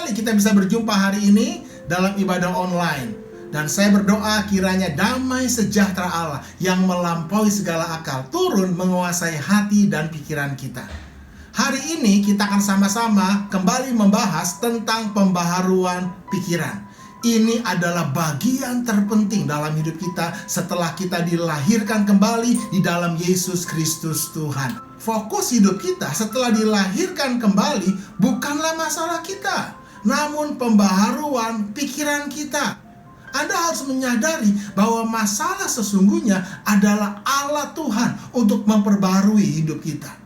sekali kita bisa berjumpa hari ini dalam ibadah online. Dan saya berdoa kiranya damai sejahtera Allah yang melampaui segala akal turun menguasai hati dan pikiran kita. Hari ini kita akan sama-sama kembali membahas tentang pembaharuan pikiran. Ini adalah bagian terpenting dalam hidup kita setelah kita dilahirkan kembali di dalam Yesus Kristus Tuhan. Fokus hidup kita setelah dilahirkan kembali bukanlah masalah kita, namun pembaharuan pikiran kita. Anda harus menyadari bahwa masalah sesungguhnya adalah Allah Tuhan untuk memperbarui hidup kita.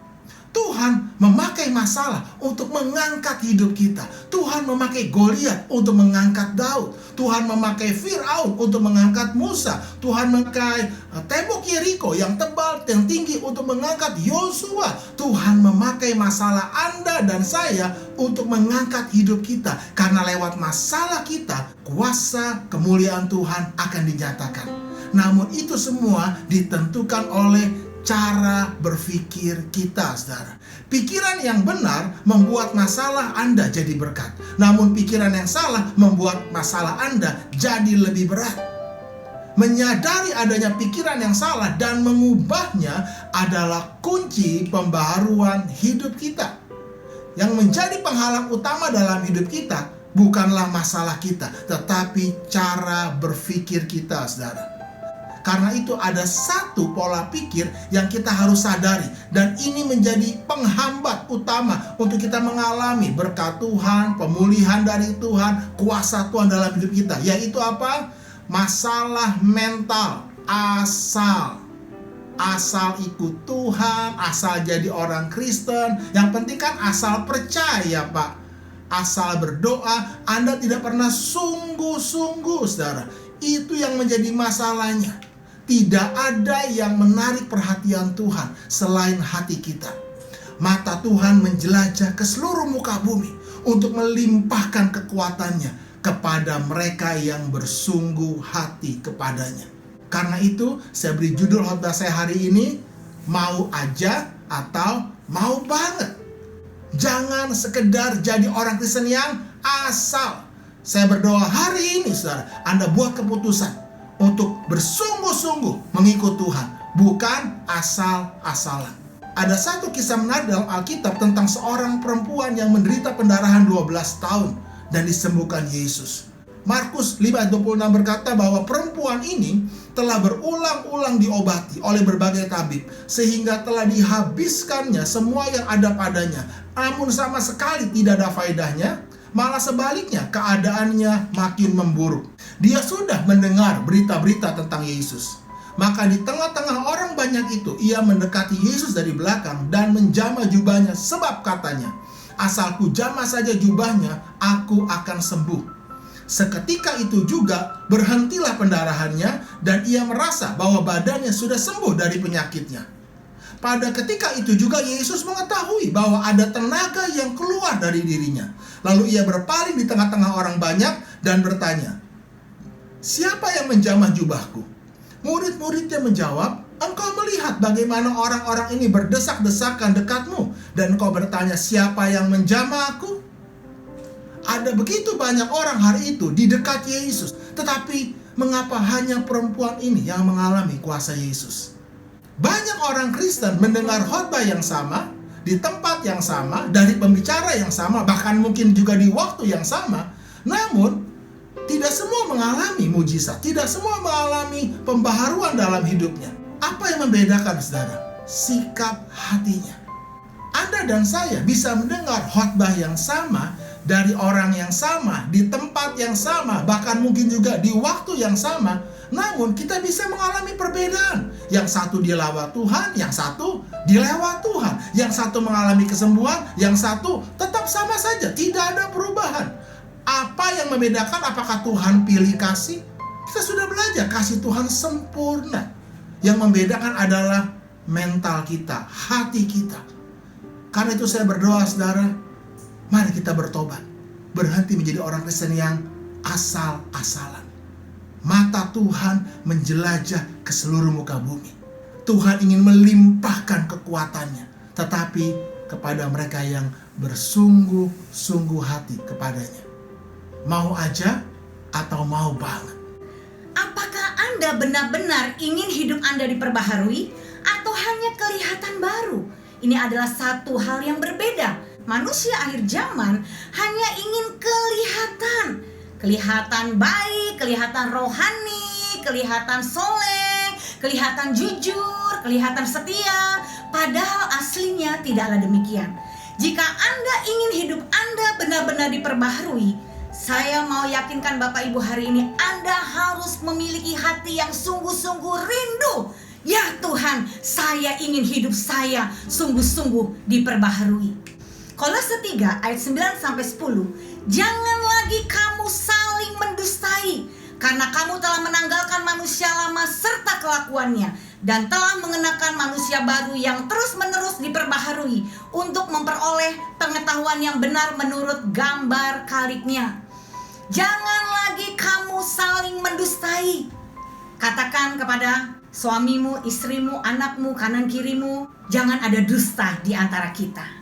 Tuhan memakai masalah untuk mengangkat hidup kita. Tuhan memakai Goliat untuk mengangkat Daud. Tuhan memakai Firaun untuk mengangkat Musa. Tuhan memakai tembok Yeriko yang tebal, yang tinggi untuk mengangkat Yosua. Tuhan memakai masalah Anda dan saya untuk mengangkat hidup kita. Karena lewat masalah kita, kuasa kemuliaan Tuhan akan dinyatakan. Namun itu semua ditentukan oleh cara berpikir kita, saudara. Pikiran yang benar membuat masalah Anda jadi berkat. Namun pikiran yang salah membuat masalah Anda jadi lebih berat. Menyadari adanya pikiran yang salah dan mengubahnya adalah kunci pembaharuan hidup kita. Yang menjadi penghalang utama dalam hidup kita bukanlah masalah kita, tetapi cara berpikir kita, saudara. Karena itu ada satu pola pikir yang kita harus sadari. Dan ini menjadi penghambat utama untuk kita mengalami berkat Tuhan, pemulihan dari Tuhan, kuasa Tuhan dalam hidup kita. Yaitu apa? Masalah mental. Asal ikut Tuhan, asal jadi orang Kristen. Yang penting kan asal percaya, Pak. Asal berdoa. Anda tidak pernah sungguh-sungguh, saudara. Itu yang menjadi masalahnya. Tidak ada yang menarik perhatian Tuhan selain hati kita. Mata Tuhan menjelajah ke seluruh muka bumi untuk melimpahkan kekuatannya kepada mereka yang bersungguh hati kepadanya. Karena itu, saya beri judul khotbah saya hari ini, mau aja atau mau banget. Jangan sekedar jadi orang Kristen yang asal. Saya berdoa hari ini, saudara, Anda buat keputusan untuk bersungguh-sungguh mengikut Tuhan, bukan asal-asalan. Ada satu kisah menarik dalam Alkitab tentang seorang perempuan yang menderita pendarahan 12 tahun dan disembuhkan Yesus. Markus 5:26 berkata bahwa perempuan ini telah berulang-ulang diobati oleh berbagai tabib sehingga telah dihabiskannya semua yang ada padanya. Namun sama sekali tidak ada faedahnya. Malah sebaliknya, keadaannya makin memburuk. Dia sudah mendengar berita-berita tentang Yesus. Maka di tengah-tengah orang banyak itu, ia mendekati Yesus dari belakang dan menjamah jubahnya. Sebab katanya, asalku jamah saja jubahnya, aku akan sembuh. Seketika itu juga berhentilah pendarahannya dan ia merasa bahwa badannya sudah sembuh dari penyakitnya. Pada ketika itu juga Yesus mengetahui bahwa ada tenaga yang keluar dari dirinya. Lalu ia berpaling di tengah-tengah orang banyak dan bertanya, siapa yang menjamah jubahku? Murid-muridnya menjawab, engkau melihat bagaimana orang-orang ini berdesak-desakan dekatmu, dan engkau bertanya, siapa yang menjamah aku? Ada begitu banyak orang hari itu di dekat Yesus, tetapi mengapa hanya perempuan ini yang mengalami kuasa Yesus? Banyak orang Kristen mendengar khotbah yang sama, di tempat yang sama, dari pembicara yang sama, bahkan mungkin juga di waktu yang sama. Namun, tidak semua mengalami mujizat, tidak semua mengalami pembaharuan dalam hidupnya. Apa yang membedakan, saudara? Sikap hatinya. Anda dan saya bisa mendengar khotbah yang sama, dari orang yang sama, di tempat yang sama, bahkan mungkin juga di waktu yang sama. Namun kita bisa mengalami perbedaan. Yang satu dilawat Tuhan, yang satu dilewat Tuhan. Yang satu mengalami kesembuhan, yang satu tetap sama saja, tidak ada perubahan. Apa yang membedakan? Apakah Tuhan pilih kasih? Kita sudah belajar kasih Tuhan sempurna. Yang membedakan adalah mental kita, hati kita. Karena itu saya berdoa, saudara, mari kita bertobat. Berhenti menjadi orang Kristen yang asal-asalan. Mata Tuhan menjelajah ke seluruh muka bumi. Tuhan ingin melimpahkan kekuatannya, tetapi kepada mereka yang bersungguh-sungguh hati kepadanya. Mau aja atau mau banget? Apakah Anda benar-benar ingin hidup Anda diperbaharui atau hanya kelihatan baru? Ini adalah satu hal yang berbeda. Manusia akhir zaman hanya ingin kelihatan baik, kelihatan rohani, kelihatan soleh, kelihatan jujur, kelihatan setia. Padahal aslinya tidaklah demikian. Jika Anda ingin hidup Anda benar-benar diperbaharui, saya mau yakinkan Bapak Ibu hari ini Anda harus memiliki hati yang sungguh-sungguh rindu. Ya Tuhan, saya ingin hidup saya sungguh-sungguh diperbaharui. Kolose 3 ayat 9-10. Jangan lagi kamu saling mendustai, karena kamu telah menanggalkan manusia lama serta kelakuannya, dan telah mengenakan manusia baru yang terus-menerus diperbaharui untuk memperoleh pengetahuan yang benar menurut gambar kaliknya. Jangan lagi kamu saling mendustai. Katakan kepada suamimu, istrimu, anakmu, kanan kirimu, jangan ada dusta di antara kita.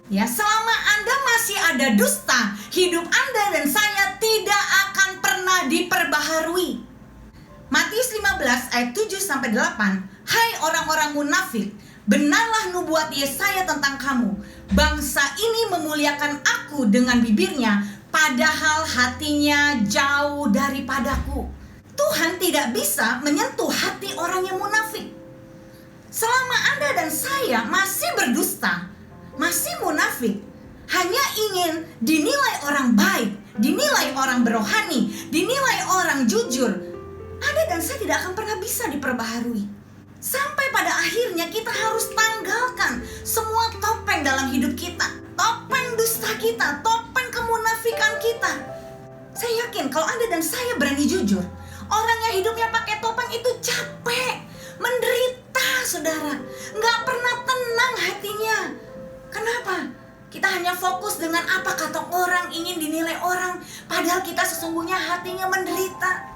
Ya, selama Anda masih ada dusta, hidup Anda dan saya tidak akan pernah diperbaharui. Matius 15 ayat 7-8. Hai orang-orang munafik, benarlah nubuat Yesaya tentang kamu. Bangsa ini memuliakan aku dengan bibirnya, padahal hatinya jauh daripadaku. Tuhan tidak bisa menyentuh hati orang yang munafik. Selama Anda dan saya masih berdusta, masih munafik, hanya ingin dinilai orang baik, dinilai orang berohani, dinilai orang jujur, Anda dan saya tidak akan pernah bisa diperbaharui. Sampai pada akhirnya kita harus tanggalkan semua topeng dalam hidup kita. Topeng dusta kita, topeng kemunafikan kita. Saya yakin kalau Anda dan saya berani jujur, orang yang hidupnya pakai topeng itu capek, menderita saudara, gak pernah tenang hatinya. Kenapa? Kita hanya fokus dengan apa kata orang, ingin dinilai orang, padahal kita sesungguhnya hatinya menderita.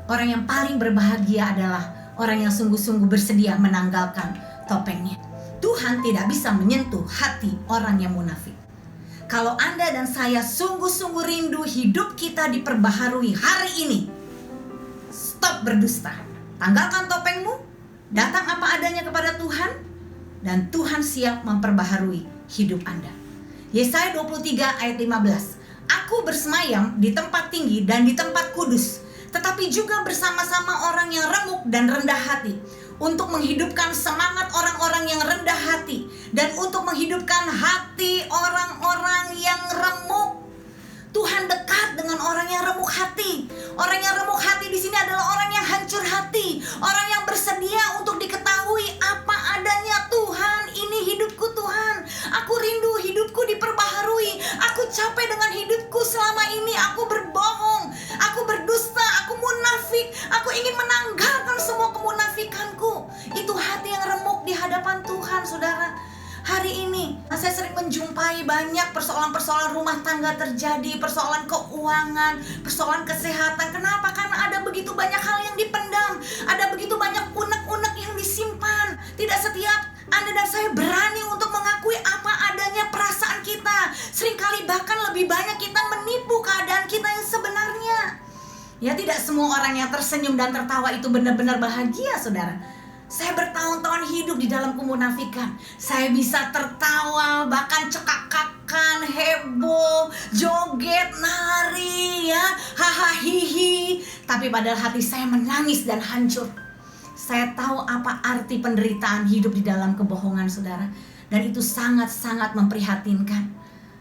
Orang yang paling berbahagia adalah orang yang sungguh-sungguh bersedia menanggalkan topengnya. Tuhan tidak bisa menyentuh hati orang yang munafik. Kalau Anda dan saya sungguh-sungguh rindu hidup kita diperbaharui hari ini, stop berdusta. Tanggalkan topengmu, datang apa adanya kepada Tuhan, dan Tuhan siap memperbaharui hidup Anda. Yesaya 23 ayat 15. Aku bersemayam di tempat tinggi dan di tempat kudus, tetapi juga bersama-sama orang yang remuk dan rendah hati, untuk menghidupkan semangat orang-orang yang rendah hati, dan untuk menghidupkan hati orang-orang yang remuk. Tuhan dekat dengan orang yang remuk hati. Orang yang remuk hati di sini adalah orang yang hancur hati, orang yang bersedia untuk diketahui apa adanya. Tuhan, ini hidupku Tuhan. Aku rindu hidupku diperbaharui. Aku capek dengan hidupku selama ini. Aku berbohong, aku berdusta, aku munafik. Aku ingin menanggalkan semua kemunafikanku. Itu hati yang remuk di hadapan Tuhan, saudara. Hari ini saya sering menjumpai banyak persoalan-persoalan rumah tangga terjadi, persoalan keuangan, persoalan kesehatan. Kenapa? Karena ada begitu banyak hal yang dipendam, ada begitu banyak unek-unek yang disimpan. Tidak setiap Anda dan saya berani untuk mengakui apa adanya perasaan kita. Seringkali bahkan lebih banyak kita menipu keadaan kita yang sebenarnya. Ya, tidak semua orang yang tersenyum dan tertawa itu benar-benar bahagia, saudara. Saya bertahun-tahun hidup di dalam kemunafikan. Saya bisa tertawa, bahkan cekak-kakan, heboh, joget, nari, ya, hahaha, hihi. Tapi padahal hati saya menangis dan hancur. Saya tahu apa arti penderitaan hidup di dalam kebohongan, saudara. Dan itu sangat-sangat memprihatinkan.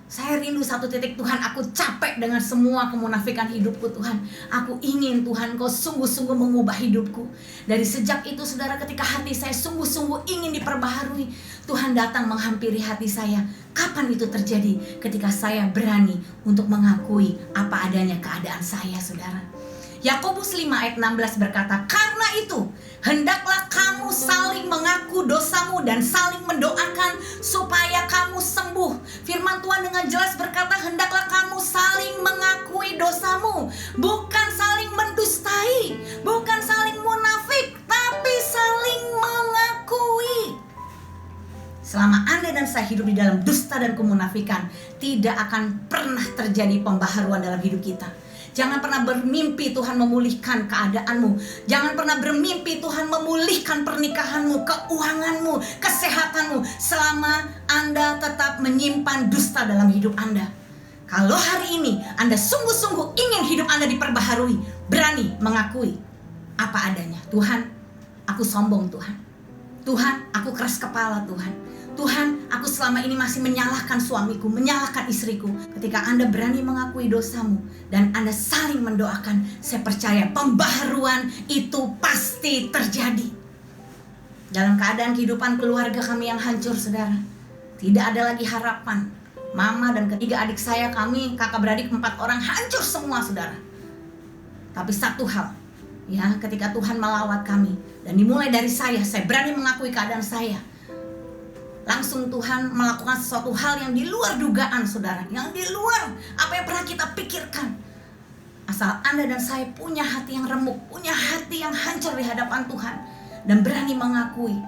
Saya rindu satu titik, Tuhan, aku capek dengan semua kemunafikan hidupku, Tuhan. Aku ingin, Tuhan, Kau sungguh-sungguh mengubah hidupku. Dari sejak itu, saudara, ketika hati saya sungguh-sungguh ingin diperbaharui, Tuhan datang menghampiri hati saya. Kapan itu terjadi? Ketika saya berani untuk mengakui apa adanya keadaan saya, saudara. Yakobus 5 ayat 16 berkata, karena itu hendaklah kamu saling mengaku dosamu dan saling mendoakan supaya kamu sembuh. Firman Tuhan dengan jelas berkata, hendaklah kamu saling mengakui dosamu, bukan saling mendustai, bukan saling munafik, tapi saling mengakui. Selama Anda dan saya hidup di dalam dusta dan kemunafikan, tidak akan pernah terjadi pembaharuan dalam hidup kita. Jangan pernah bermimpi Tuhan memulihkan keadaanmu. Jangan pernah bermimpi Tuhan memulihkan pernikahanmu, keuanganmu, kesehatanmu, selama Anda tetap menyimpan dusta dalam hidup Anda. Kalau hari ini Anda sungguh-sungguh ingin hidup Anda diperbaharui, berani mengakui apa adanya. Tuhan, aku sombong Tuhan. Tuhan, aku keras kepala Tuhan. Tuhan, aku selama ini masih menyalahkan suamiku, menyalahkan istriku. Ketika Anda berani mengakui dosamu dan Anda saling mendoakan, saya percaya pembaharuan itu pasti terjadi. Dalam keadaan kehidupan keluarga kami yang hancur, saudara, tidak ada lagi harapan. Mama dan ketiga adik saya, kami kakak beradik 4 orang hancur semua, saudara. Tapi satu hal, ya, ketika Tuhan melawat kami dan dimulai dari saya berani mengakui keadaan saya. Langsung Tuhan melakukan sesuatu hal yang di luar dugaan, saudara, yang di luar apa yang pernah kita pikirkan. Asal Anda dan saya punya hati yang remuk, punya hati yang hancur di hadapan Tuhan, dan berani mengakui,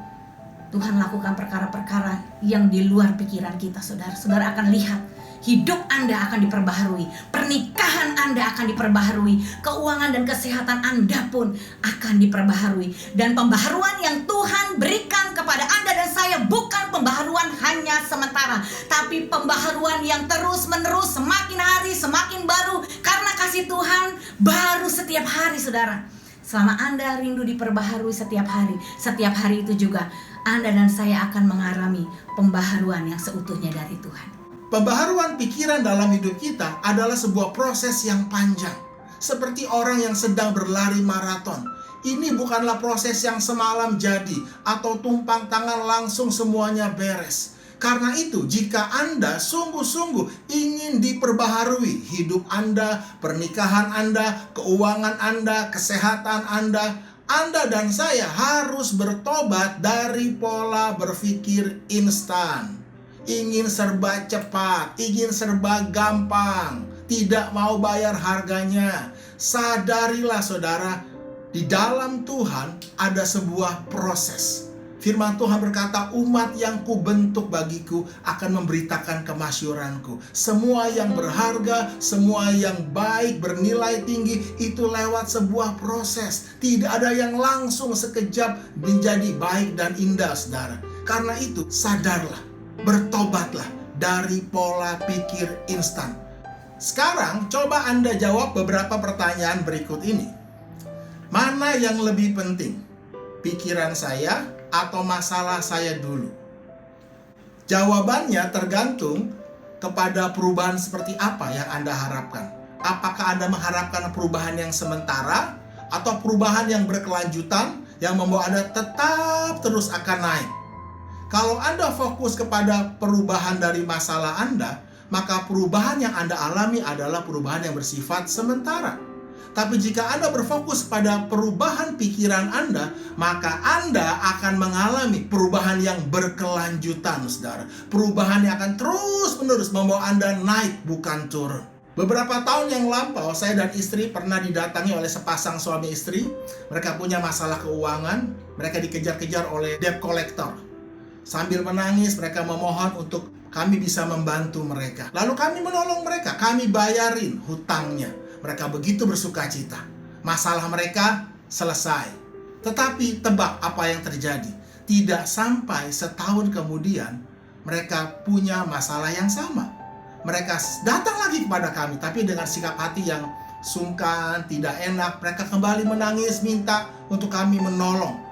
Tuhan lakukan perkara-perkara yang di luar pikiran kita, saudara. Saudara akan lihat hidup Anda akan diperbaharui, pernikahan Anda akan diperbaharui, keuangan dan kesehatan Anda pun akan diperbaharui. Dan pembaharuan yang Tuhan berikan kepada Anda dan saya bukan pembaharuan hanya sementara, tapi pembaharuan yang terus-menerus, semakin hari semakin baru, karena kasih Tuhan baru setiap hari, saudara. Selama Anda rindu diperbaharui setiap hari itu juga Anda dan saya akan mengalami pembaharuan yang seutuhnya dari Tuhan. Pembaharuan pikiran dalam hidup kita adalah sebuah proses yang panjang. Seperti orang yang sedang berlari maraton. Ini bukanlah proses yang semalam jadi atau tumpang tangan langsung semuanya beres. Karena itu, jika Anda sungguh-sungguh ingin diperbaharui hidup Anda, pernikahan Anda, keuangan Anda, kesehatan Anda dan saya harus bertobat dari pola berpikir instan. Ingin serba cepat, ingin serba gampang, tidak mau bayar harganya. Sadarilah, saudara, di dalam Tuhan ada sebuah proses. Firman Tuhan berkata, umat yang kubentuk bagiku akan memberitakan kemasyuranku. Semua yang berharga, semua yang baik, bernilai tinggi, itu lewat sebuah proses. Tidak ada yang langsung sekejap menjadi baik dan indah, saudara. Karena itu, sadarlah, bertobatlah dari pola pikir instan. Sekarang coba Anda jawab beberapa pertanyaan berikut ini. Mana yang lebih penting? Pikiran saya atau masalah saya dulu? Jawabannya tergantung kepada perubahan seperti apa yang Anda harapkan. Apakah Anda mengharapkan perubahan yang sementara atau perubahan yang berkelanjutan yang membawa Anda tetap terus akan naik? Kalau Anda fokus kepada perubahan dari masalah Anda, maka perubahan yang Anda alami adalah perubahan yang bersifat sementara. Tapi jika Anda berfokus pada perubahan pikiran Anda, maka Anda akan mengalami perubahan yang berkelanjutan, saudara. Perubahan yang akan terus-menerus membawa Anda naik, bukan turun. Beberapa tahun yang lampau, saya dan istri pernah didatangi oleh sepasang suami istri. Mereka punya masalah keuangan, mereka dikejar-kejar oleh debt collector. Sambil menangis, mereka memohon untuk kami bisa membantu mereka. Lalu kami menolong mereka, kami bayarin hutangnya. Mereka begitu bersuka cita. Masalah mereka selesai. Tetapi tebak apa yang terjadi? Tidak sampai setahun kemudian, mereka punya masalah yang sama. Mereka datang lagi kepada kami, tapi dengan sikap hati yang sungkan, tidak enak. Mereka kembali menangis, minta untuk kami menolong.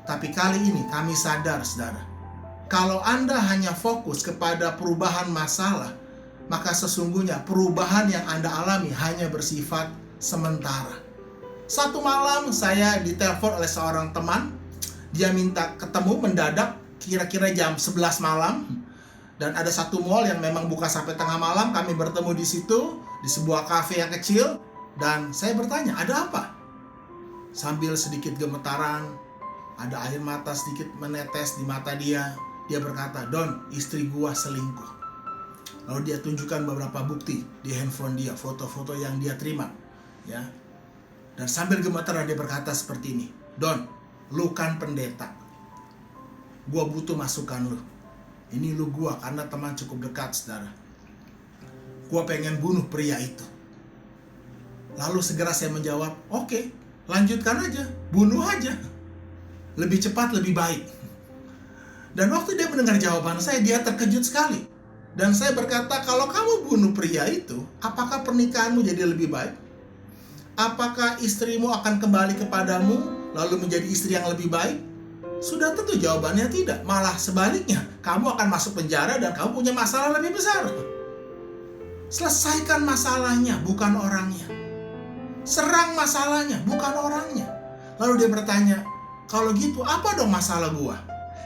Tapi kali ini kami sadar, saudara, kalau Anda hanya fokus kepada perubahan masalah, maka sesungguhnya perubahan yang Anda alami hanya bersifat sementara. Satu malam saya ditelepon oleh seorang teman. Dia minta ketemu mendadak kira-kira jam 11 malam. Dan ada satu mall yang memang buka sampai tengah malam. Kami bertemu di situ, di sebuah kafe yang kecil. Dan saya bertanya, ada apa? Sambil sedikit gemetaran, ada air mata sedikit menetes di mata dia. Dia berkata, "Don, istri gua selingkuh." Lalu dia tunjukkan beberapa bukti di handphone dia, foto-foto yang dia terima, ya. Dan sambil gemetar dia berkata seperti ini, "Don, lu kan pendeta. Gua butuh masukan lu. Ini lu gua karena teman cukup dekat, saudara. Gua pengen bunuh pria itu. Lalu segera saya menjawab, oke, lanjutkan aja, bunuh aja. Lebih cepat, lebih baik. Dan waktu dia mendengar jawaban saya, dia terkejut sekali. Dan saya berkata, kalau kamu bunuh pria itu, apakah pernikahanmu jadi lebih baik? Apakah istrimu akan kembali kepadamu, lalu menjadi istri yang lebih baik? Sudah tentu jawabannya tidak. Malah sebaliknya, kamu akan masuk penjara dan kamu punya masalah lebih besar. Selesaikan masalahnya, bukan orangnya. Serang masalahnya, bukan orangnya. Lalu dia bertanya, kalau gitu apa dong masalah gua?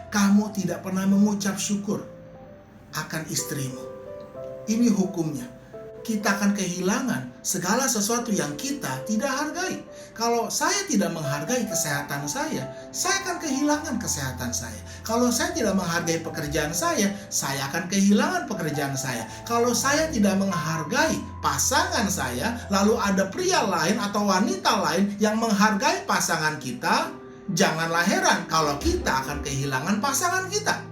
Kamu tidak pernah mengucap syukur akan istrimu. Ini hukumnya. Kita akan kehilangan segala sesuatu yang kita tidak hargai. Kalau saya tidak menghargai kesehatan saya akan kehilangan kesehatan saya. Kalau saya tidak menghargai pekerjaan saya akan kehilangan pekerjaan saya. Kalau saya tidak menghargai pasangan saya, lalu ada pria lain atau wanita lain yang menghargai pasangan kita, janganlah heran kalau kita akan kehilangan pasangan kita.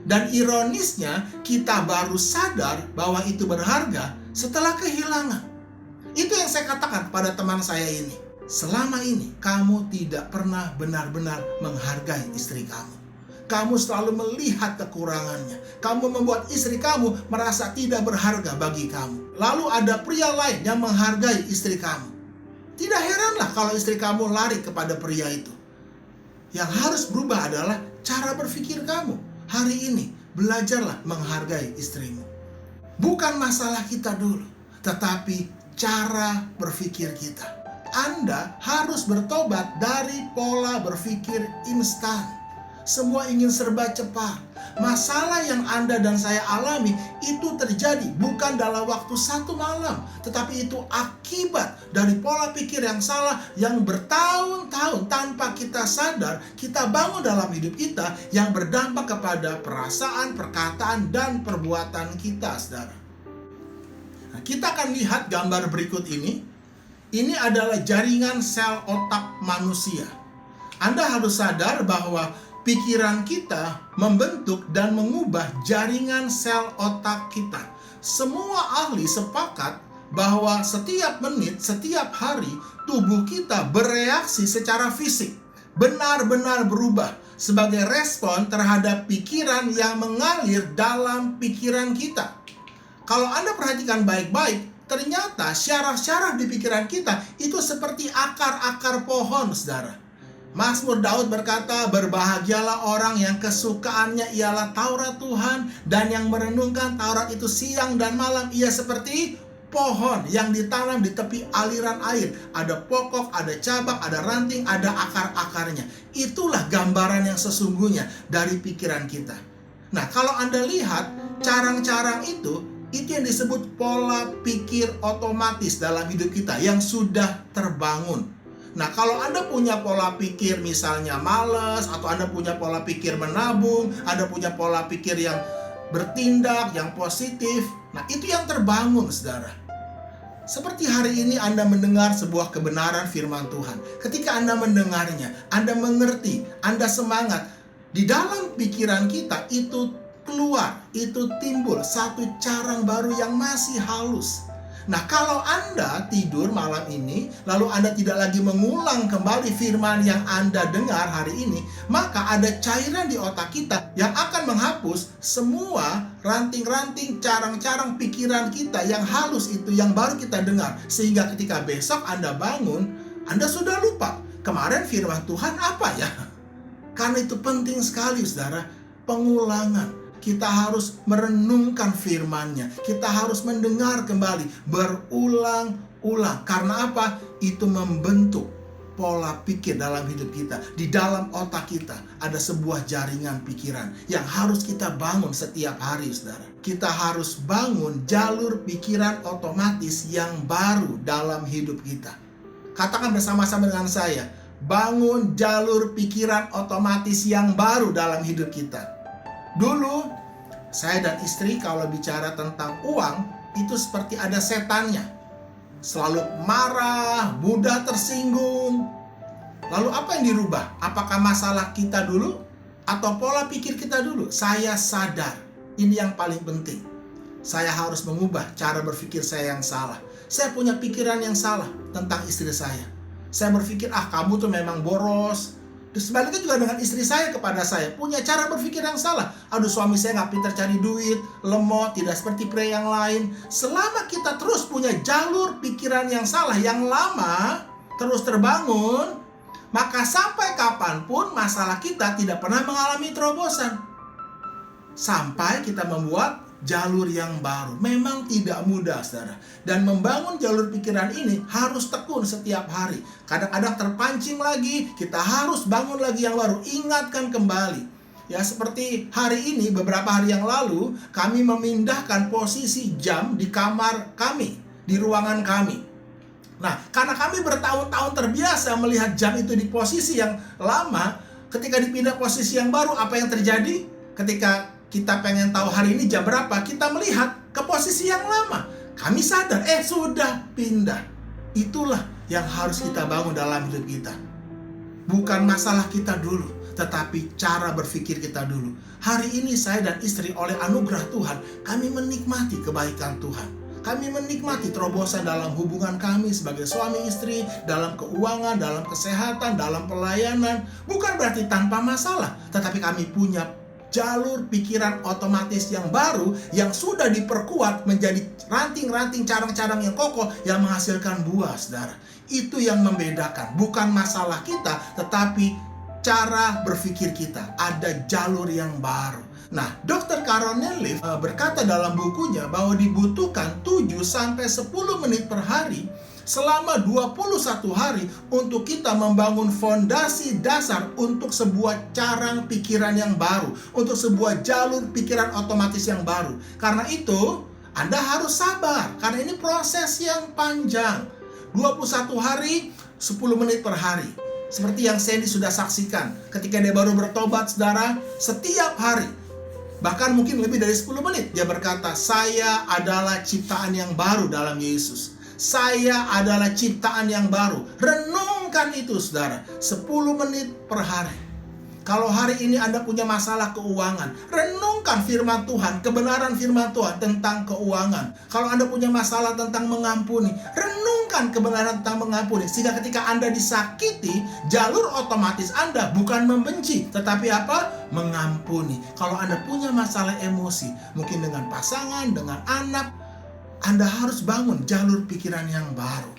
Dan ironisnya, kita baru sadar bahwa itu berharga setelah kehilangan. Itu yang saya katakan kepada teman saya ini. Selama ini, kamu tidak pernah benar-benar menghargai istri kamu. Kamu selalu melihat kekurangannya. Kamu membuat istri kamu merasa tidak berharga bagi kamu. Lalu ada pria lain yang menghargai istri kamu. Tidak heranlah kalau istri kamu lari kepada pria itu. Yang harus berubah adalah cara berpikir kamu. Hari ini, belajarlah menghargai istrimu. Bukan masalah kita dulu, tetapi cara berpikir kita. Anda harus bertobat dari pola berpikir instan. Semua ingin serba cepat. Masalah yang Anda dan saya alami itu terjadi bukan dalam waktu satu malam, tetapi itu akibat dari pola pikir yang salah yang bertahun-tahun tanpa kita sadar kita bangun dalam hidup kita, yang berdampak kepada perasaan, perkataan, dan perbuatan kita, saudara. Nah, kita akan lihat gambar berikut ini. Ini adalah jaringan sel otak manusia. Anda harus sadar bahwa pikiran kita membentuk dan mengubah jaringan sel otak kita. Semua ahli sepakat bahwa setiap menit, setiap hari, tubuh kita bereaksi secara fisik, benar-benar berubah sebagai respon terhadap pikiran yang mengalir dalam pikiran kita. Kalau Anda perhatikan baik-baik, ternyata syaraf-syaraf di pikiran kita itu seperti akar-akar pohon, saudara. Mazmur Daud berkata, berbahagialah orang yang kesukaannya ialah Taurat Tuhan, dan yang merenungkan Taurat itu siang dan malam. Ia seperti pohon yang ditanam di tepi aliran air. Ada pokok, ada cabang, ada ranting, ada akar-akarnya. Itulah gambaran yang sesungguhnya dari pikiran kita. Nah, kalau Anda lihat carang-carang itu yang disebut pola pikir otomatis dalam hidup kita yang sudah terbangun. Nah, kalau Anda punya pola pikir misalnya malas, atau Anda punya pola pikir menabung, Anda punya pola pikir yang bertindak, yang positif, nah itu yang terbangun, saudara. Seperti hari ini Anda mendengar sebuah kebenaran firman Tuhan. Ketika Anda mendengarnya, Anda mengerti, Anda semangat. Di dalam pikiran kita itu keluar, itu timbul satu carang baru yang masih halus. Nah, kalau Anda tidur malam ini, lalu Anda tidak lagi mengulang kembali firman yang Anda dengar hari ini, maka ada cairan di otak kita yang akan menghapus semua ranting-ranting, carang-carang pikiran kita yang halus itu, yang baru kita dengar. Sehingga ketika besok Anda bangun, Anda sudah lupa kemarin firman Tuhan apa ya? Karena itu penting sekali, saudara, pengulangan. Kita harus merenungkan firman-Nya. Kita harus mendengar kembali, berulang-ulang. Karena apa? Itu membentuk pola pikir dalam hidup kita. Di dalam otak kita ada sebuah jaringan pikiran yang harus kita bangun setiap hari, saudara. Kita harus bangun jalur pikiran otomatis yang baru dalam hidup kita. Katakan bersama-sama dengan saya, bangun jalur pikiran otomatis yang baru dalam hidup kita. Dulu, saya dan istri kalau bicara tentang uang, itu seperti ada setannya. Selalu marah, mudah tersinggung. Lalu apa yang dirubah? Apakah masalah kita dulu? Atau pola pikir kita dulu? Saya sadar Ini yang paling penting. Saya harus mengubah cara berpikir saya yang salah. Saya punya pikiran yang salah tentang istri saya. Saya berpikir, kamu tuh memang boros. Terus sebaliknya juga dengan istri saya kepada saya, punya cara berpikir yang salah. Aduh, suami saya nggak pintar cari duit, lemot, tidak seperti pria yang lain. Selama kita terus punya jalur pikiran yang salah, yang lama, terus terbangun, maka sampai kapanpun masalah kita tidak pernah mengalami terobosan. Sampai kita membuat jalur yang baru. Memang tidak mudah, saudara. Dan membangun jalur pikiran ini harus tekun setiap hari. Kadang-kadang terpancing lagi, kita harus bangun lagi yang baru. Ingatkan kembali. Ya, seperti hari ini, beberapa hari yang lalu, kami memindahkan posisi jam di kamar kami, di ruangan kami. Nah, karena kami bertahun-tahun terbiasa melihat jam itu di posisi yang lama, ketika dipindah posisi yang baru, apa yang terjadi? Ketika kita pengen tahu hari ini jam berapa, kita melihat ke posisi yang lama. Kami sadar, sudah pindah. Itulah yang harus kita bangun dalam hidup kita. Bukan masalah kita dulu, tetapi cara berpikir kita dulu. Hari ini saya dan istri oleh anugerah Tuhan, kami menikmati kebaikan Tuhan. Kami menikmati terobosan dalam hubungan kami sebagai suami istri, dalam keuangan, dalam kesehatan, dalam pelayanan. Bukan berarti tanpa masalah, tetapi kami punya jalur pikiran otomatis yang baru yang sudah diperkuat menjadi ranting-ranting, carang-carang yang kokoh yang menghasilkan buah, saudara. Itu yang membedakan, bukan masalah kita, tetapi cara berpikir kita. Ada jalur yang baru. Nah, Dr. Caroline Leaf berkata dalam bukunya bahwa dibutuhkan 7-10 menit per hari selama 21 hari untuk kita membangun fondasi dasar untuk sebuah carang pikiran yang baru, untuk sebuah jalur pikiran otomatis yang baru. Karena itu, Anda harus sabar, karena ini proses yang panjang. 21 hari, 10 menit per hari. Seperti yang Sandy sudah saksikan ketika dia baru bertobat, saudara, setiap hari, bahkan mungkin lebih dari 10 menit, dia berkata, saya adalah ciptaan yang baru dalam Yesus. Saya adalah ciptaan yang baru. Renungkan itu, saudara, 10 menit per hari. Kalau hari ini Anda punya masalah keuangan, renungkan firman Tuhan, kebenaran firman Tuhan tentang keuangan. Kalau Anda punya masalah tentang mengampuni, renungkan kebenaran tentang mengampuni. Sehingga ketika Anda disakiti, jalur otomatis Anda bukan membenci, tetapi apa? Mengampuni. Kalau Anda punya masalah emosi, mungkin dengan pasangan, dengan anak, Anda harus bangun jalur pikiran yang baru.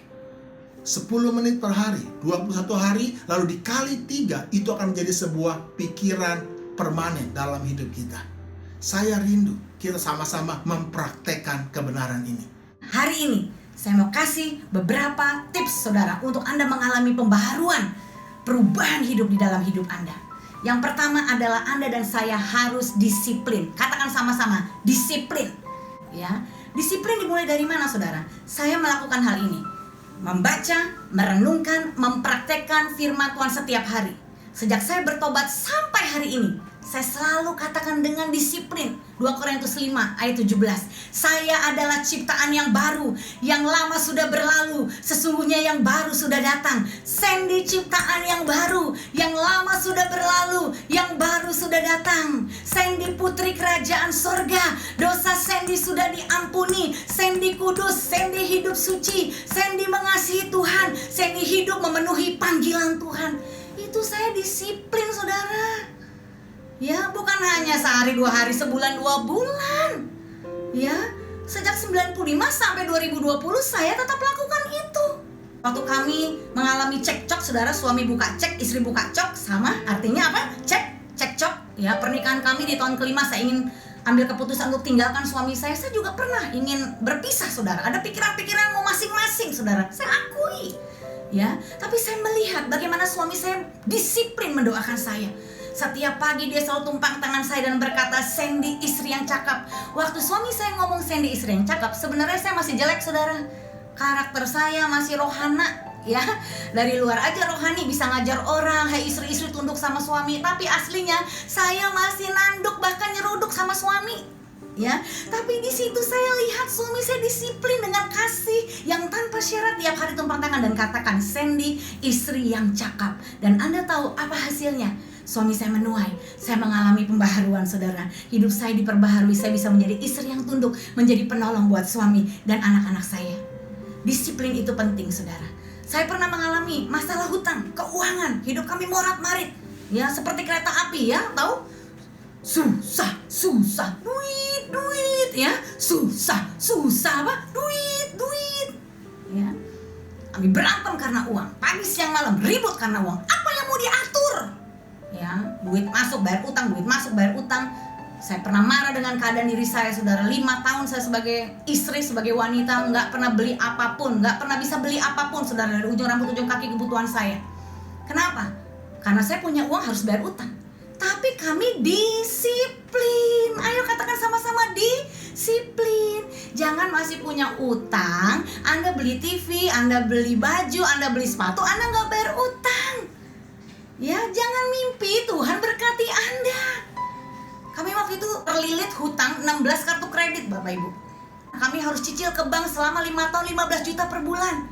10 menit per hari, 21 hari, lalu dikali 3, itu akan menjadi sebuah pikiran permanen dalam hidup kita. Saya rindu kita sama-sama mempraktekkan kebenaran ini. Hari ini, saya mau kasih beberapa tips, saudara, untuk Anda mengalami pembaharuan, perubahan hidup di dalam hidup Anda. Yang pertama adalah Anda dan saya harus disiplin. Katakan sama-sama, disiplin. Ya, disiplin dimulai dari mana, saudara? Saya melakukan hal ini. Membaca, merenungkan, mempraktekkan firman Tuhan setiap hari. Sejak saya bertobat sampai hari ini, saya selalu katakan dengan disiplin. 2 Korintus 5 ayat 17. Saya adalah ciptaan yang baru, yang lama sudah berlalu, sesungguhnya yang baru sudah datang. Sandy ciptaan yang baru, yang lama sudah berlalu, yang baru sudah datang. Sandy putri kerajaan sorga, dosa Sandy sudah diampuni. Sandy kudus, Sandy hidup suci, Sandy mengasihi Tuhan, Sandy hidup memenuhi panggilan Tuhan. Itu saya disiplin, saudara. Ya, bukan hanya sehari, 2 hari, sebulan, 2 bulan. Ya, sejak 95 sampai 2020 saya tetap lakukan itu. Waktu kami mengalami cekcok, saudara, suami buka cek, istri buka cok, sama artinya apa? Cekcok. Ya, pernikahan kami di tahun kelima saya ingin ambil keputusan untuk tinggalkan suami saya. Saya juga pernah ingin berpisah, saudara. Ada pikiran-pikiran mau masing-masing, saudara. Saya akui. Ya, tapi saya melihat bagaimana suami saya disiplin mendoakan saya. Setiap pagi dia selalu tumpang tangan saya dan berkata, Sandy istri yang cakap. Waktu suami saya ngomong Sandy istri yang cakap, sebenarnya saya masih jelek, saudara. Karakter saya masih rohana, ya. Dari luar aja rohani, bisa ngajar orang, hai istri-istri tunduk sama suami. Tapi aslinya saya masih nanduk, bahkan nyeruduk sama suami. Ya, tapi di situ saya lihat suami saya disiplin dengan kasih yang tanpa syarat, tiap hari tumpang tangan dan katakan, Sandy istri yang cakap. Dan Anda tahu apa hasilnya? suami saya menuai, saya mengalami pembaharuan saudara. Hidup saya diperbaharui, saya bisa menjadi istri yang tunduk, menjadi penolong buat suami dan anak-anak saya. Disiplin itu penting saudara. Saya pernah mengalami masalah hutang, keuangan, hidup kami morat-marit. Ya, seperti kereta api ya, tahu? Susah, duit, ya. Susah, apa? Duit. Ya. Kami berantem karena uang, pagi siang malam ribut karena uang. Apa yang mau diatur? Ya, duit masuk bayar utang, duit masuk bayar utang. Saya pernah marah dengan keadaan diri saya, saudara. 5 tahun saya sebagai istri, sebagai wanita, nggak pernah beli apapun, nggak pernah bisa beli apapun, saudara, dari ujung rambut ujung kaki kebutuhan saya. Kenapa? Karena saya punya uang harus bayar utang. Tapi kami disiplin. Ayo katakan sama-sama, disiplin. Jangan masih punya utang, Anda beli TV, Anda beli baju, Anda beli sepatu, Anda nggak bayar utang. Ya, jangan mimpi Tuhan berkati Anda. Kami waktu itu terlilit hutang 16 kartu kredit Bapak Ibu. Kami harus cicil ke bank selama 5 tahun 15 juta per bulan.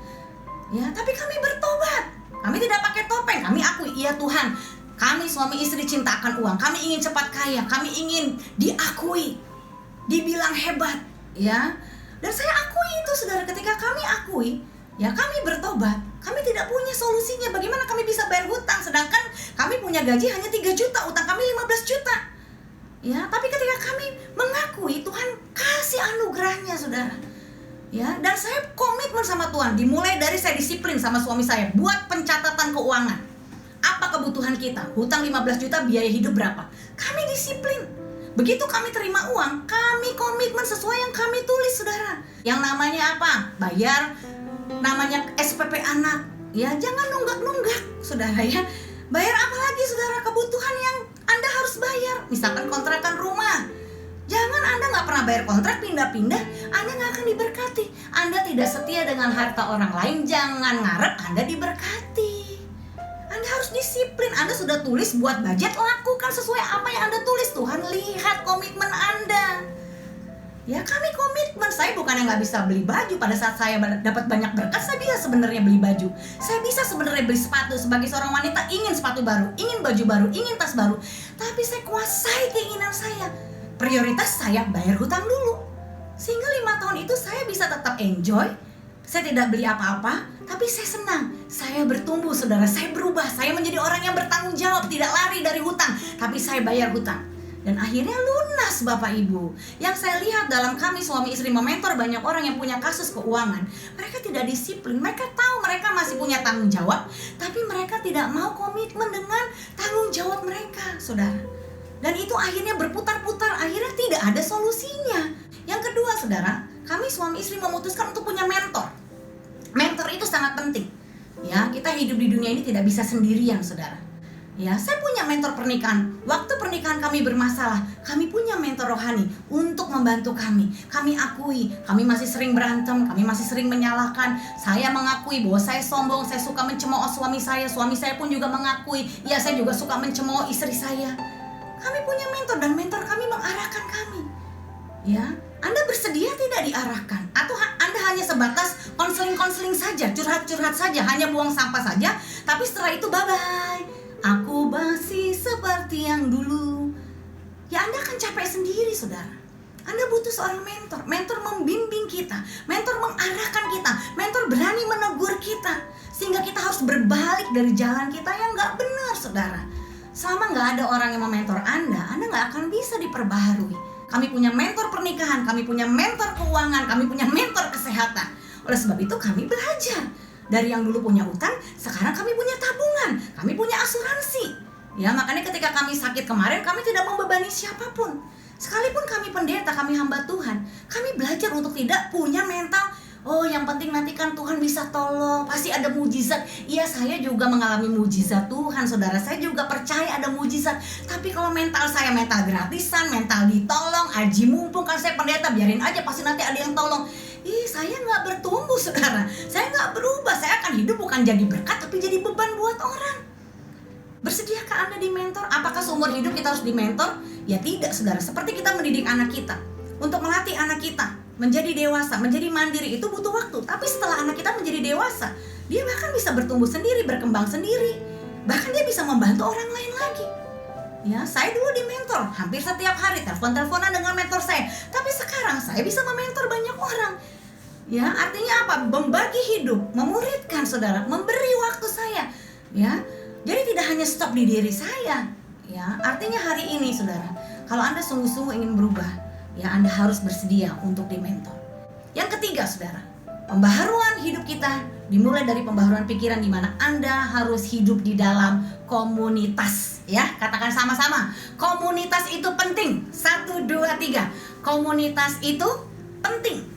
Ya, tapi kami bertobat. Kami tidak pakai topeng, kami akui, iya Tuhan, kami suami istri cinta akan uang. Kami ingin cepat kaya, kami ingin diakui, dibilang hebat, ya. Dan saya akui itu saudara, ketika kami akui, ya kami bertobat. Kami tidak punya solusinya, bagaimana kami bisa bayar hutang, sedangkan kami punya gaji hanya 3 juta, utang kami 15 juta. Ya, tapi ketika kami mengakui, Tuhan kasih anugerahnya saudara. Ya, dan saya komitmen sama Tuhan, dimulai dari saya disiplin sama suami saya, buat pencatatan keuangan. Apa kebutuhan kita? Hutang 15 juta, biaya hidup berapa? Kami disiplin. Begitu kami terima uang, kami komitmen sesuai yang kami tulis saudara. Yang namanya apa? Bayar namanya SPP anak. Ya, jangan nunggak-nunggak saudara ya. Bayar apa lagi saudara? Kebutuhan yang Anda harus bayar. Misalkan kontrakan rumah. Jangan Anda nggak pernah bayar kontrak, pindah-pindah, Anda nggak akan diberkati. Anda tidak setia dengan harta orang lain, jangan ngarep Anda diberkati. Anda harus disiplin. Anda sudah tulis buat budget, lakukan sesuai apa yang Anda tulis. Tuhan lihat komitmen Anda. Ya, kami komitmen. Saya bukan yang nggak bisa beli baju. Pada saat saya dapat banyak berkat, saya bisa sebenarnya beli baju. Saya bisa sebenarnya beli sepatu. Sebagai seorang wanita ingin sepatu baru, ingin baju baru, ingin tas baru. Tapi saya kuasai keinginan saya. Prioritas saya bayar hutang dulu. Sehingga 5 tahun itu saya bisa tetap enjoy. Saya tidak beli apa-apa, tapi saya senang. Saya bertumbuh saudara, saya berubah. Saya menjadi orang yang bertanggung jawab, tidak lari dari hutang, tapi saya bayar hutang. Dan akhirnya lunas Bapak Ibu. Yang saya lihat dalam kami suami istri mementor banyak orang yang punya kasus keuangan. Mereka tidak disiplin, mereka tahu mereka masih punya tanggung jawab, tapi mereka tidak mau komitmen dengan tanggung jawab mereka saudara. Dan itu akhirnya berputar-putar, akhirnya tidak ada solusinya. Yang kedua saudara, kami suami istri memutuskan untuk punya mentor. Mentor itu sangat penting. Ya, kita hidup di dunia ini tidak bisa sendirian saudara. Ya, saya punya mentor pernikahan. Waktu pernikahan kami bermasalah, kami punya mentor rohani untuk membantu kami. Kami akui, kami masih sering berantem, kami masih sering menyalahkan. Saya mengakui bahwa saya sombong, saya suka mencemooh suami saya. Suami saya pun juga mengakui, ya saya juga suka mencemooh istri saya. Kami punya mentor dan mentor kami mengarahkan kami. Ya, Anda bersedia tidak diarahkan? Atau Anda hanya sebatas konseling-konseling saja, curhat-curhat saja, hanya buang sampah saja, tapi setelah itu bye-bye. Aku masih seperti yang dulu. Ya, Anda akan capek sendiri saudara. Anda butuh seorang mentor. Mentor membimbing kita, mentor mengarahkan kita, mentor berani menegur kita, sehingga kita harus berbalik dari jalan kita yang gak benar saudara. Selama gak ada orang yang mementor Anda gak akan bisa diperbaharui. Kami punya mentor pernikahan, kami punya mentor keuangan, kami punya mentor kesehatan. Oleh sebab itu kami belajar. Dari yang dulu punya utang, sekarang kami punya tabungan, kami punya asuransi. Ya, makanya ketika kami sakit kemarin, kami tidak membebani siapapun. Sekalipun kami pendeta, kami hamba Tuhan, kami belajar untuk tidak punya mental, oh yang penting nanti kan Tuhan bisa tolong, pasti ada mujizat. Iya, saya juga mengalami mujizat Tuhan saudara, saya juga percaya ada mujizat. Tapi kalau mental saya mental gratisan, mental ditolong, aji mumpung, kan saya pendeta, biarin aja pasti nanti ada yang tolong. Saya gak bertumbuh saudara, saya gak berubah. Saya akan hidup bukan jadi berkat, tapi jadi beban buat orang. Bersediakah Anda di mentor? Apakah seumur hidup kita harus di mentor? Ya tidak saudara, seperti kita mendidik anak kita. Untuk melatih anak kita menjadi dewasa, menjadi mandiri, itu butuh waktu. Tapi setelah anak kita menjadi dewasa, dia bahkan bisa bertumbuh sendiri, berkembang sendiri. Bahkan dia bisa membantu orang lain lagi. Ya, saya dulu di mentor, hampir setiap hari telepon-teleponan dengan mentor saya. Tapi sekarang saya bisa mementor banyak orang. Ya, artinya apa? Membagi hidup, memuridkan saudara, memberi waktu saya. Ya, jadi tidak hanya stop di diri saya. Ya, artinya hari ini saudara, kalau Anda sungguh-sungguh ingin berubah, ya Anda harus bersedia untuk dimentor. Yang ketiga saudara, pembaharuan hidup kita dimulai dari pembaharuan pikiran, di mana Anda harus hidup di dalam komunitas. Ya, katakan sama-sama, komunitas itu penting. 1, 2, 3. Komunitas itu penting.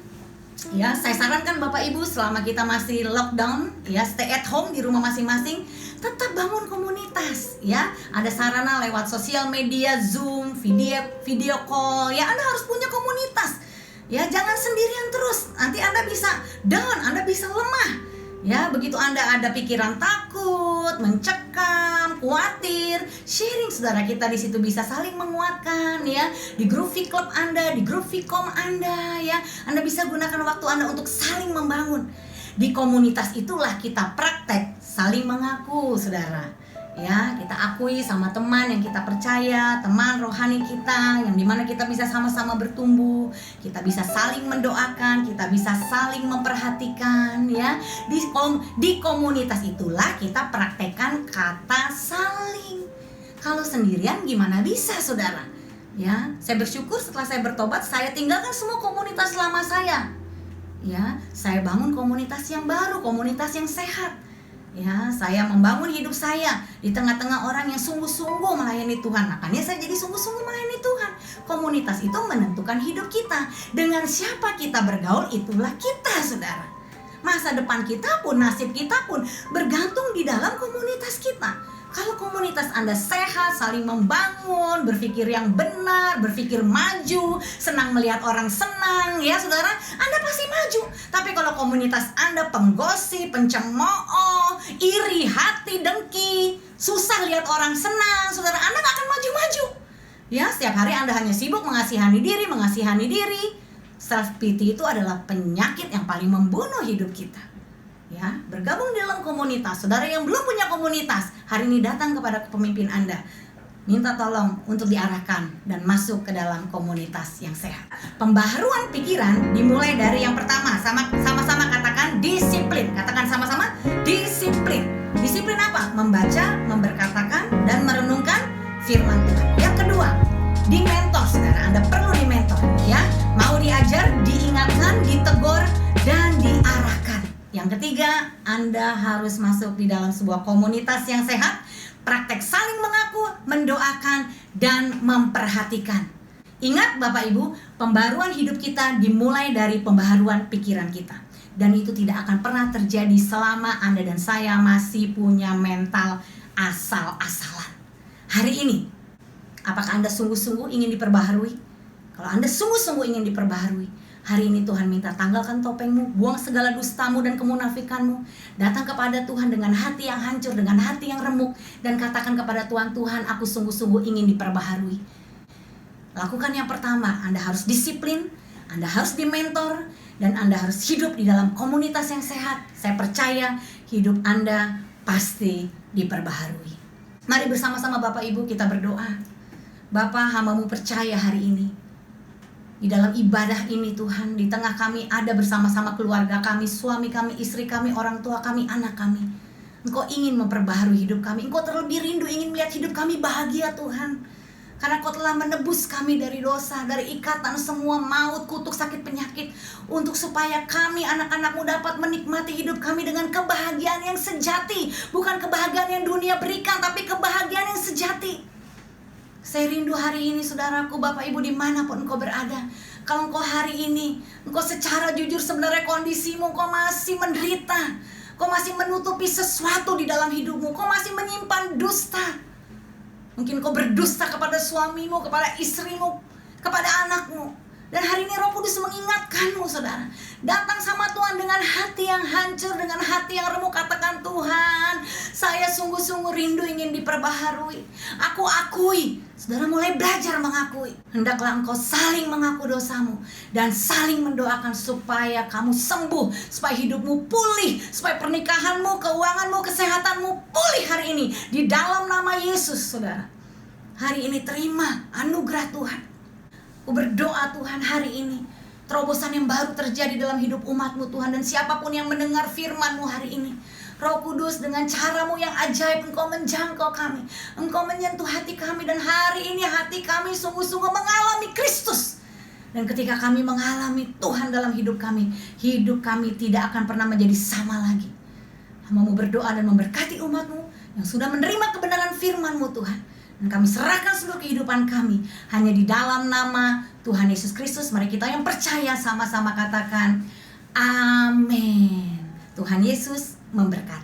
Ya, saya sarankan Bapak Ibu, selama kita masih lockdown, ya, stay at home di rumah masing-masing, tetap bangun komunitas. Ya, ada sarana lewat sosial media, Zoom, video call. Ya, Anda harus punya komunitas. Ya, jangan sendirian terus. Nanti Anda bisa down, Anda bisa lemah. Ya, begitu Anda ada pikiran takut, mencekam, khawatir, sharing saudara, kita di situ bisa saling menguatkan ya. Di grup V Club Anda, di grup Vcom Anda ya. Anda bisa gunakan waktu Anda untuk saling membangun. Di komunitas itulah kita praktek saling mengaku saudara. Ya, kita akui sama teman yang kita percaya, teman rohani kita, yang dimana kita bisa sama-sama bertumbuh, kita bisa saling mendoakan, kita bisa saling memperhatikan, ya. Di komunitas itulah kita praktekkan kata saling. Kalau sendirian gimana bisa, saudara? Ya, saya bersyukur setelah saya bertobat, saya tinggalkan semua komunitas lama saya. Ya, saya bangun komunitas yang baru, komunitas yang sehat. Ya, saya membangun hidup saya di tengah-tengah orang yang sungguh-sungguh melayani Tuhan. Makanya saya jadi sungguh-sungguh melayani Tuhan. Komunitas itu menentukan hidup kita. Dengan siapa kita bergaul, itulah kita, saudara. Masa depan kita pun, nasib kita pun bergantung di dalam komunitas kita. Kalau komunitas Anda sehat, saling membangun, berpikir yang benar, berpikir maju, senang melihat orang senang, ya saudara, Anda pasti maju. Tapi kalau komunitas Anda penggosip, pencemooh, iri hati, dengki, susah lihat orang senang, saudara, Anda gak akan maju-maju. Ya, setiap hari Anda hanya sibuk mengasihani diri. Self pity itu adalah penyakit yang paling membunuh hidup kita. Ya, bergabung dalam komunitas. Saudara yang belum punya komunitas, hari ini datang kepada pemimpin Anda, minta tolong untuk diarahkan dan masuk ke dalam komunitas yang sehat. Pembaharuan pikiran dimulai dari yang pertama, sama-sama katakan disiplin. Katakan sama-sama disiplin. Disiplin apa? Membaca, memberkatakan, dan merenungkan firman Tuhan. Yang kedua, dimentor. Saudara, Anda perlu dimentor, ya. Mau diajar, diingatkan, ditegur, dan diarahkan. Yang ketiga, Anda harus masuk di dalam sebuah komunitas yang sehat, praktek saling mengaku, mendoakan, dan memperhatikan. Ingat Bapak Ibu, pembaruan hidup kita dimulai dari pembaharuan pikiran kita. Dan itu tidak akan pernah terjadi selama Anda dan saya masih punya mental asal-asalan. Hari ini, apakah Anda sungguh-sungguh ingin diperbaharui? Kalau Anda sungguh-sungguh ingin diperbaharui, hari ini Tuhan minta tanggalkan topengmu, buang segala dustamu dan kemunafikanmu. Datang kepada Tuhan dengan hati yang hancur, dengan hati yang remuk, dan katakan kepada Tuhan, Tuhan, aku sungguh-sungguh ingin diperbaharui. Lakukan yang pertama, Anda harus disiplin, Anda harus dimentor, dan Anda harus hidup di dalam komunitas yang sehat. Saya percaya hidup Anda pasti diperbaharui. Mari bersama-sama Bapak Ibu kita berdoa. Bapa, hamba-Mu percaya hari ini, di dalam ibadah ini Tuhan, di tengah kami ada bersama-sama keluarga kami, suami kami, istri kami, orang tua kami, anak kami. Engkau ingin memperbaharui hidup kami. Engkau terlebih rindu ingin melihat hidup kami bahagia Tuhan. Karena Kau telah menebus kami dari dosa, dari ikatan semua maut, kutuk, sakit, penyakit. Untuk supaya kami, anak-anak-Mu, dapat menikmati hidup kami dengan kebahagiaan yang sejati. Bukan kebahagiaan yang dunia berikan, tapi kebahagiaan yang sejati. Saya rindu hari ini saudaraku, Bapak Ibu dimanapun engkau berada. Kalau engkau hari ini, engkau secara jujur sebenarnya kondisimu, engkau masih menderita, engkau masih menutupi sesuatu di dalam hidupmu, engkau masih menyimpan dusta. Mungkin engkau berdusta kepada suamimu, kepada istrimu, kepada anakmu. Dan hari ini Roh Kudus mengingatkanmu, saudara. Datang sama Tuhan dengan hati yang hancur, dengan hati yang remuk. Katakan, Tuhan, saya sungguh-sungguh rindu ingin diperbaharui. Aku akui. Saudara mulai belajar mengakui. Hendaklah engkau saling mengaku dosamu dan saling mendoakan supaya kamu sembuh, supaya hidupmu pulih, supaya pernikahanmu, keuanganmu, kesehatanmu pulih hari ini. Di dalam nama Yesus, saudara. Hari ini terima anugerah Tuhan. Aku berdoa Tuhan hari ini terobosan yang baru terjadi dalam hidup umat-Mu Tuhan. Dan siapapun yang mendengar firman-Mu hari ini, Roh Kudus, dengan cara-Mu yang ajaib Engkau menjangkau kami, Engkau menyentuh hati kami. Dan hari ini hati kami sungguh-sungguh mengalami Kristus. Dan ketika kami mengalami Tuhan dalam hidup kami tidak akan pernah menjadi sama lagi. Hamba-Mu berdoa dan memberkati umat-Mu yang sudah menerima kebenaran firman-Mu Tuhan. Dan kami serahkan seluruh kehidupan kami hanya di dalam nama Tuhan Yesus Kristus. Mari kita yang percaya sama-sama katakan amin. Tuhan Yesus memberkati.